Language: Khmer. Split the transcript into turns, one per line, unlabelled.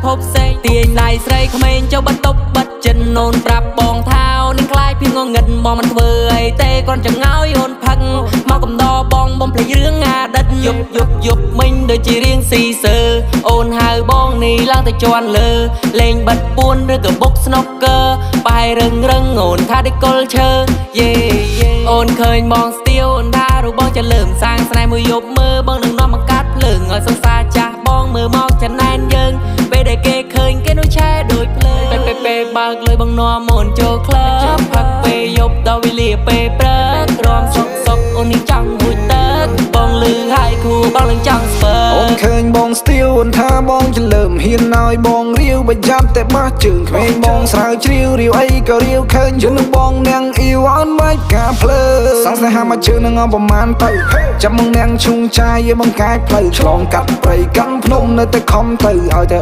ភពផ្សេងទាញដៃស្រីក្មេងចូលបន្ទប់បិទចិនអូនប្រាប់បងថានឹងខ្លាយពីងងឹតបងមិនធ្វើអីទេគ្រាន់ចង្អោយអូនផឹកមកកំដរបងបំភ្លេចរឿងអាដិតយប់មិញដូចជារៀងស៊ីសើអូនហៅបងនេះឡើងទៅជន់លើលេងបិទពួនឬក៏បុកស្នុកកឺបាយរឹងអូនថាដូចកុលឈើយេអូនឃើញបងស្ទៀវអូនថារូបបងจะលើមសាងស្នេហ៍មួយយប់មើលបងនឹងនាំបង្កាត់ភ្លើងឲ្យសង្សារចាស់បងមើលមកចំណែនយើងពេលដែលគេឃើញគេនោះឆែដូចភ្លើងពេលបើកលុយបងនាំអូនចូលក្លឹបផឹកពេលយប់ដល់វេលាពេលព្រឹករំសុកអូននេះចង់មួយទឹកបងលឺហើយគូបងនឹងចង់ស្ពើ
អូនឃើញបងស្ទៀវអូនថាបងចលើមហ៊ានឲ្យបងរាវបចាំតែបោះជើងក្មេងបងស្រាវជ្រាវរាវអីក៏រាវឃើញជើងនឹងបងនាងអ៊ីវអនមិនការភ្លើសង្ស័យហាមកជើងនឹងអប្រមាណទៅចាំមកនាងឈុងចាយឲ្យបងកាយផ្លូវឆ្លងកាត់ព្រៃកាន់ភ្នំនៅតែខំទៅឲ្យតែ